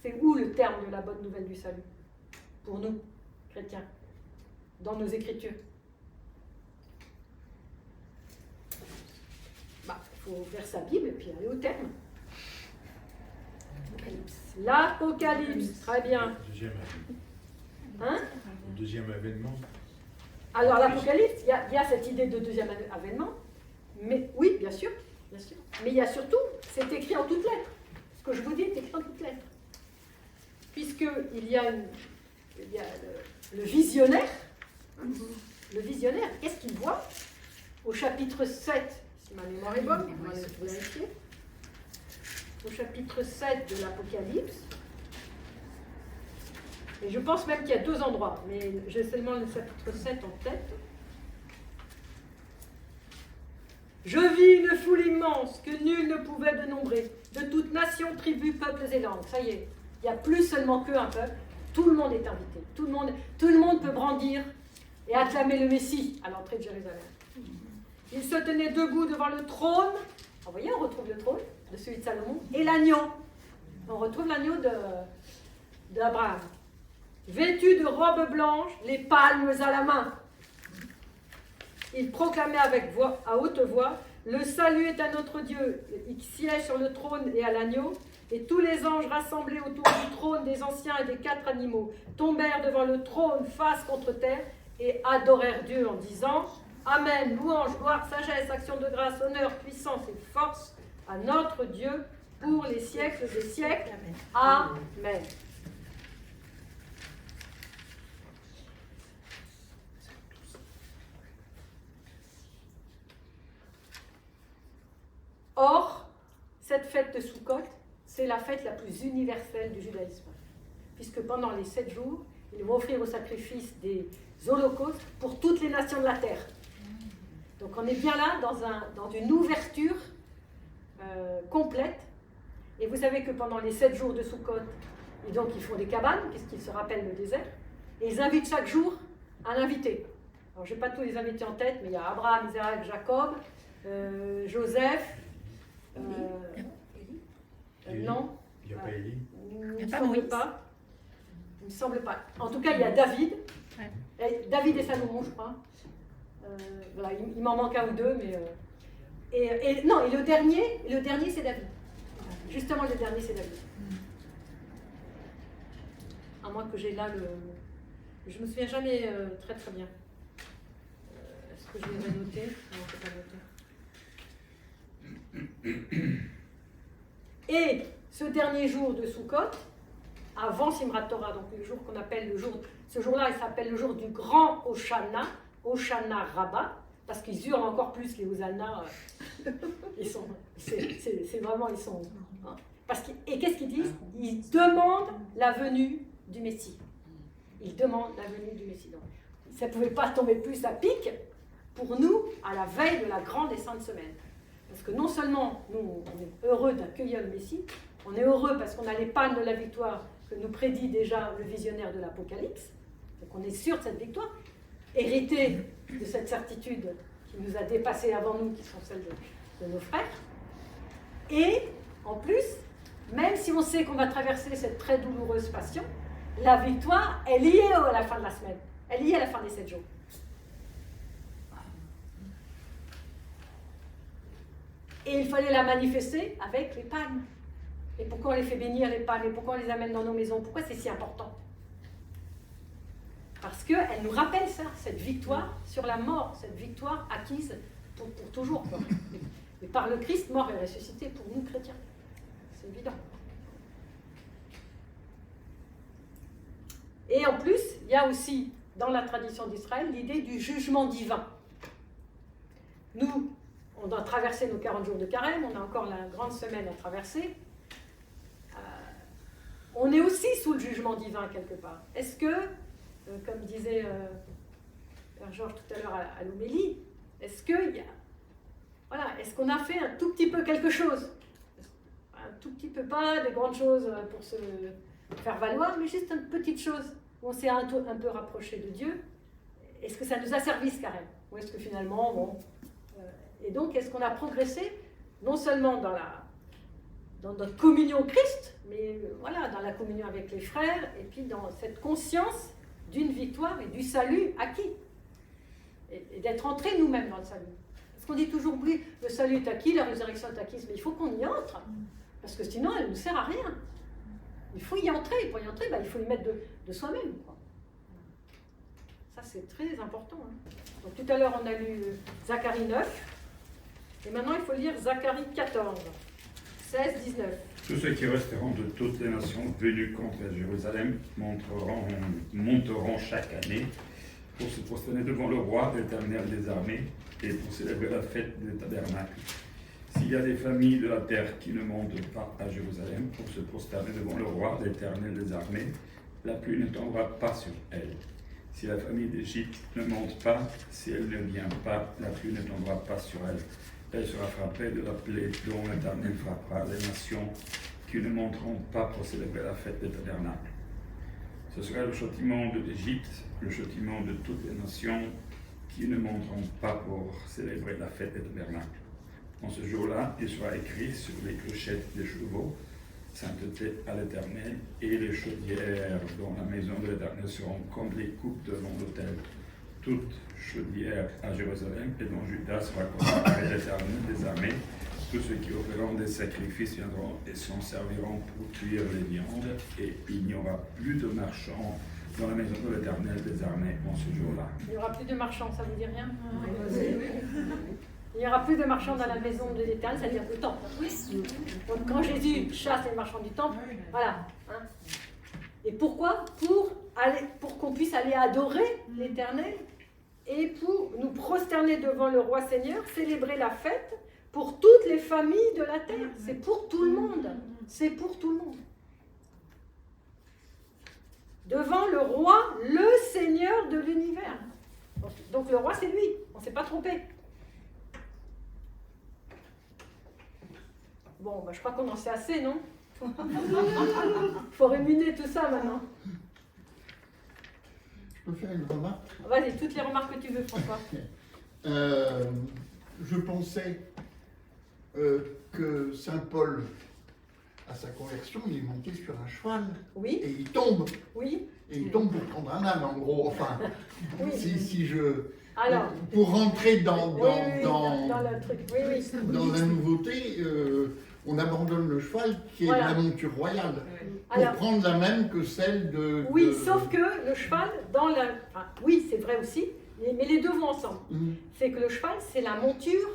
C'est où le terme de la bonne nouvelle du salut? Pour nous, chrétiens, dans nos Écritures. Il faut faire sa Bible et puis aller au terme. L'Apocalypse, très bien. Hein? Le deuxième événement. Alors l'Apocalypse, il y a cette idée de deuxième avènement, mais oui, bien sûr, bien sûr. Mais il y a surtout, c'est écrit en toutes lettres. Ce que je vous dis est écrit en toutes lettres. Puisqu'il y a, le visionnaire, le visionnaire, qu'est-ce qu'il voit? Au chapitre 7, si ma mémoire est bonne, on va vérifier. Au chapitre 7 de l'Apocalypse, et je pense même qu'il y a deux endroits, mais j'ai seulement le chapitre 7 en tête. Je vis une foule immense que nul ne pouvait dénombrer, de toute nation, tribu, peuples et langues. Ça y est, il n'y a plus seulement qu'un peuple, tout le monde est invité. Tout le monde peut brandir et acclamer le Messie à l'entrée de Jérusalem. Il se tenait debout devant le trône. Vous voyez, on retrouve le trône de celui de Salomon et l'agneau. On retrouve l'agneau d'Abraham. Vêtu de robes blanches, les palmes à la main. Il proclamait à haute voix, le salut est à notre Dieu, il siège sur le trône et à l'agneau, et tous les anges rassemblés autour du trône des anciens et des 4 animaux tombèrent devant le trône face contre terre et adorèrent Dieu en disant, Amen, louange, gloire, sagesse, action de grâce, honneur, puissance et force à notre Dieu pour les siècles des siècles. Amen. Or, cette fête de Sukkot, c'est la fête la plus universelle du judaïsme. puisque pendant les 7 jours, ils vont offrir au sacrifice des holocaustes pour toutes les nations de la terre. Donc on est bien là dans une ouverture complète. Et vous savez que pendant les 7 jours de Soukhot, ils font des cabanes, puisqu'ils se rappellent le désert, et ils invitent chaque jour un invité. Alors je n'ai pas tous les invités en tête, mais il y a Abraham, Isaac, Jacob, Joseph, non, Il n'y a pas Élie. il ne semble pas. Il ne semble pas. En tout cas, il y a David. David et Salomon, je crois. Voilà, il m'en manque un ou deux, mais... non, et le dernier, c'est David. Justement, le dernier, c'est David. À moins que j'ai là le... Je me souviens jamais très très bien. Est-ce que je les ai notés? Non, je ne peux pas noter. Et ce dernier jour de Soukhot, avant Simrat Torah, donc le jour qu'on appelle le jour... Ce jour-là, il s'appelle le jour du grand Hoshana, Hoshana Rabbah, parce qu'ils hurlent encore plus, les Hosanna. Ils sont... C'est vraiment... Ils sont... Hein, et qu'est-ce qu'ils disent? Ils demandent la venue du Messie. Ils demandent la venue du Messie. Donc, ça ne pouvait pas tomber plus à pic pour nous à la veille de la grande et sainte semaine. Parce que non seulement nous, on est heureux d'accueillir le Messie, on est heureux parce qu'on a les pannes de la victoire que nous prédit déjà le visionnaire de l'Apocalypse. Donc on est sûr de cette victoire, hérité de cette certitude qui nous a dépassés avant nous, qui sont celles de nos frères. Et en plus, même si on sait qu'on va traverser cette très douloureuse passion, la victoire est liée à la fin de la semaine, elle est liée à la fin des 7 jours. Et il fallait la manifester avec les pannes. Et pourquoi on les fait bénir, les pannes? Et pourquoi on les amène dans nos maisons? Pourquoi c'est si important? Parce qu'elle nous rappelle ça, cette victoire sur la mort, cette victoire acquise pour toujours. Quoi. Et par le Christ, mort et ressuscité pour nous chrétiens. C'est évident. Et en plus, il y a aussi, dans la tradition d'Israël, l'idée du jugement divin. Nous, on doit traverser nos 40 jours de carême, on a encore la grande semaine à traverser. On est aussi sous le jugement divin quelque part. Est-ce que, comme disait Père Georges tout à l'heure à l'homélie, est-ce qu'on a fait un tout petit peu quelque chose? Un tout petit peu, pas des grandes choses pour se faire valoir, mais juste une petite chose où on s'est un peu rapproché de Dieu. Est-ce que ça nous a servi ce carême? Ou est-ce que finalement, bon... et donc, est-ce qu'on a progressé, non seulement dans notre communion au Christ, mais voilà, dans la communion avec les frères, et puis dans cette conscience d'une victoire et du salut acquis. Et d'être entrés nous-mêmes dans le salut. Parce qu'on dit toujours, oui, le salut est acquis, la résurrection est acquise, mais il faut qu'on y entre. Parce que sinon, elle ne nous sert à rien. Il faut y entrer, et pour y entrer, il faut y mettre de soi-même. Quoi. Ça, c'est très important. Hein. Donc, tout à l'heure, on a lu Zacharie 9, et maintenant, il faut lire Zacharie 14, 16, 19. Tous ceux qui resteront de toutes les nations venues contre Jérusalem monteront chaque année pour se prosterner devant le roi, l'Éternel des armées, et pour célébrer la fête des tabernacles. S'il y a des familles de la terre qui ne montent pas à Jérusalem pour se prosterner devant le roi, l'Éternel des armées, la pluie ne tombera pas sur elle. Si la famille d'Égypte ne monte pas, si elle ne vient pas, la pluie ne tombera pas sur elle. Elle sera frappée de la plaie dont l'Éternel frappera les nations qui ne monteront pas pour célébrer la fête des tabernacles. Ce sera le châtiment de l'Égypte, le châtiment de toutes les nations qui ne monteront pas pour célébrer la fête des tabernacles. En ce jour-là, il sera écrit sur les clochettes des chevaux, sainteté à l'Éternel, et les chaudières dans la maison de l'Éternel seront comme les coupes devant l'autel. Toute chaudière à Jérusalem et dans Juda sera consacrée à l'Éternel des armées. Tous ceux qui offriront des sacrifices viendront et s'en serviront pour cuire les viandes, et il n'y aura plus de marchands dans la maison de l'Éternel des armées en ce jour-là. Il n'y aura plus de marchands, ça vous dit rien? Il n'y aura plus de marchands dans la maison de l'Éternel, c'est-à-dire le temple. Donc quand Jésus chasse les marchands du temple, voilà. Hein. Et pourquoi? Pour qu'on puisse aller adorer l'Éternel et pour nous prosterner devant le Roi Seigneur, célébrer la fête pour toutes les familles de la terre. C'est pour tout le monde. C'est pour tout le monde. devant le roi, le Seigneur de l'univers. Donc le roi, c'est lui, on ne s'est pas trompé. Bon, bah, je crois qu'on en sait assez, non? Il faut ruminer tout ça maintenant. Je peux faire une remarque? Vas-y, toutes les remarques que tu veux, François. Je pensais que Saint Paul, à sa conversion, il est monté sur un cheval Oui, et il tombe. oui. Et il tombe pour prendre un âne, en gros. Enfin, Oui. si je... Alors, Pour rentrer dans le truc. Oui, oui. dans la nouveauté, on abandonne le cheval qui est Voilà. la monture royale. Pour Alors, prendre la même que celle de... oui, sauf que le cheval, dans la... enfin, oui, c'est vrai aussi, mais les deux vont ensemble. Mhm. C'est que le cheval, c'est la monture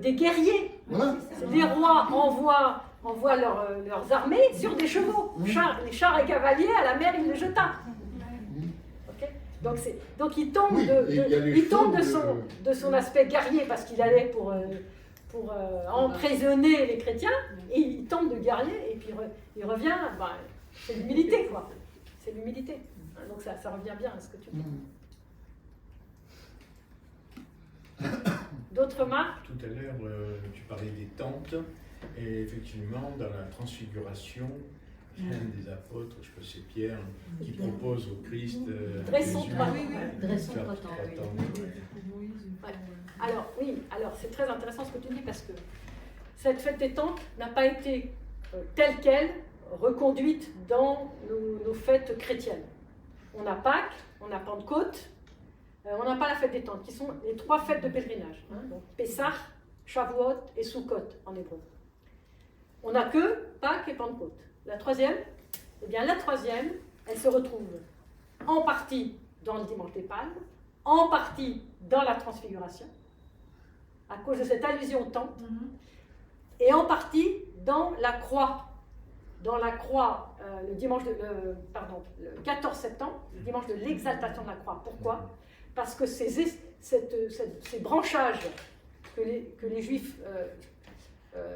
des guerriers. Voilà. Les rois envoient leurs armées sur des chevaux. Mhm. Les chars et cavaliers, à la mer, ils les jetaient. Ok. Donc il tombe, Oui, et il y a les il tombe chevaux de son aspect guerrier parce qu'il allait pour emprisonner les chrétiens, et il tombe de guerrier et puis il revient, ben, c'est l'humilité quoi. C'est l'humilité. Hein, donc ça revient bien à ce que tu dis. D'autres remarques? Tout à l'heure, tu parlais des tentes, et effectivement, dans la transfiguration, un des apôtres, je pense que c'est Pierre, qui propose au Christ Dressons Jésus, trois. Dressons faire trois trois tentes. tentes. Alors oui, alors c'est très intéressant ce que tu dis parce que cette fête des tentes n'a pas été telle qu'elle reconduite dans nos fêtes chrétiennes. On a Pâques, on a Pentecôte, on n'a pas la fête des tentes, qui sont les trois fêtes de pèlerinage. Hein, donc Pessah, Shavuot et Sukkot en hébreu. On n'a que Pâques et Pentecôte. La troisième, eh bien la troisième, elle se retrouve en partie dans le dimanche des Palmes, en partie dans la transfiguration, à cause de cette allusion au temple, et en partie dans la croix. Dans la croix, le 14 septembre, le dimanche de l'exaltation de la croix. Pourquoi? Parce que ces branchages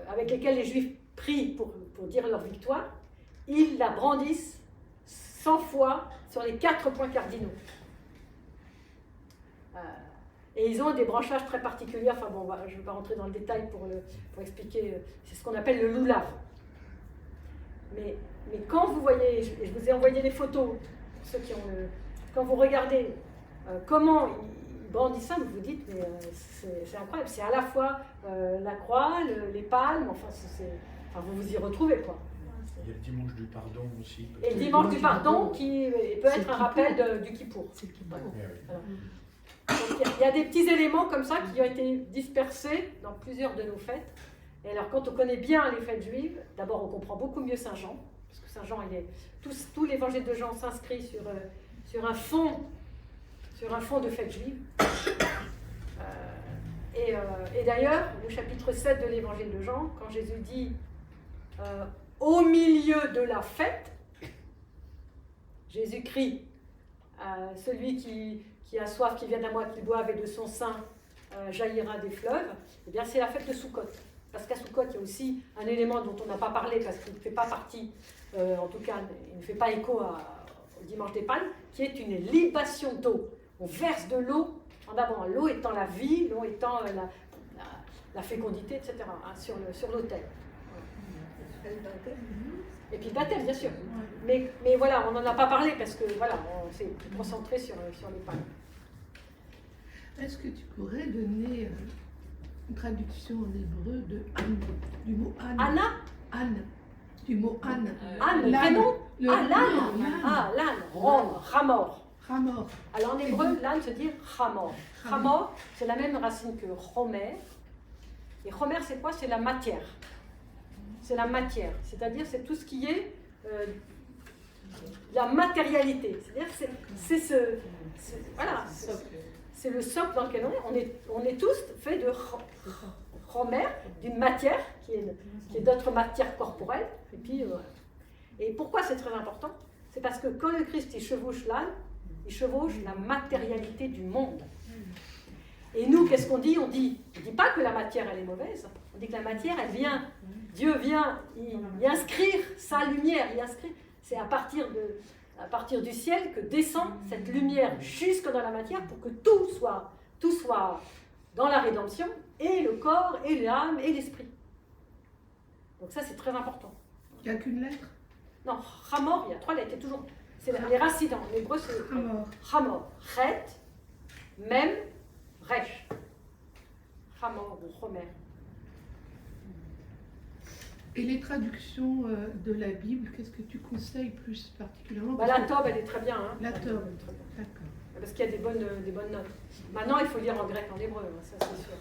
avec lesquels les Juifs prient pour dire leur victoire, ils la brandissent 100 fois sur les 4 points cardinaux. Et ils ont des branchages très particuliers. Enfin bon, je ne vais pas rentrer dans le détail pour expliquer. C'est ce qu'on appelle le loulav. Mais quand vous voyez, je vous ai envoyé les photos, pour ceux qui ont quand vous regardez comment ils brandissent ça, vous vous dites, mais c'est incroyable. C'est à la fois la croix, les palmes, enfin vous y retrouvez quoi. Il y a le dimanche du pardon aussi. Et le dimanche du pardon qui peut être un rappel du Kippour. Ouais, ouais. Voilà. Donc, il y a des petits éléments comme ça qui ont été dispersés dans plusieurs de nos fêtes. Et alors, quand on connaît bien les fêtes juives, d'abord, on comprend beaucoup mieux Saint Jean, parce que Saint Jean, tout l'évangile de Jean s'inscrit sur un fond de fêtes juives. Et d'ailleurs, le chapitre 7 de l'évangile de Jean, quand Jésus dit au milieu de la fête, Jésus crie celui qui a soif, qui vient à moi, qu'il boive, et de son sein jaillira des fleuves. Eh bien, c'est la fête de Sukkot. Parce qu'à Sukkot, il y a aussi un élément dont on n'a pas parlé, parce qu'il ne fait pas partie, en tout cas, il ne fait pas écho au dimanche des Palmes, qui est une libation d'eau. On verse de l'eau en avant, l'eau étant la vie, l'eau étant la fécondité, etc., hein, sur l'autel. Et puis le baptême, bien sûr. Mais voilà, on n'en a pas parlé parce que voilà, on s'est concentré sur les palmes. Est-ce que tu pourrais donner une traduction en hébreu de Anne, du mot Anne? Anna? Anne, du mot Anne. Anne, le L'âne. prénom? L'âne. L'âne. Ramor. Ramor. Alors en hébreu, l'âne se dit Ramor. Ramor, c'est la même racine que Chomer. Et Chomer, c'est quoi? C'est la matière. C'est la matière. C'est-à-dire, c'est tout ce qui est la matérialité. C'est-à-dire, c'est le socle dans lequel on est tous faits de Chomer, d'une matière qui est d'autres matières corporelles. Et puis, et pourquoi c'est très important? C'est parce que quand le Christ il chevauche l'âne, il chevauche la matérialité du monde. Et nous, qu'est-ce qu'on dit? On dit pas que la matière, elle est mauvaise. On dit que la matière, elle vient. Dieu vient y inscrire sa lumière. C'est à partir à partir du ciel que descend cette lumière jusque dans la matière pour que tout soit dans la rédemption, et le corps, et l'âme, et l'esprit. Donc ça, c'est très important. Il n'y a qu'une lettre? Non, Hamor, il y a 3 lettres, il y a toujours... C'est les racines, en hébreu, c'est Hamor. Hamor. Chet, Mem, Resh. Hamor ou Homer. Et les traductions de la Bible, qu'est-ce que tu conseilles plus particulièrement? Bah, la Tob, elle est très bien. Hein. La Tob, Elle est très bien. d'accord. Parce qu'il y a des bonnes notes. Maintenant, il faut lire en grec, en hébreu, hein, ça c'est sûr.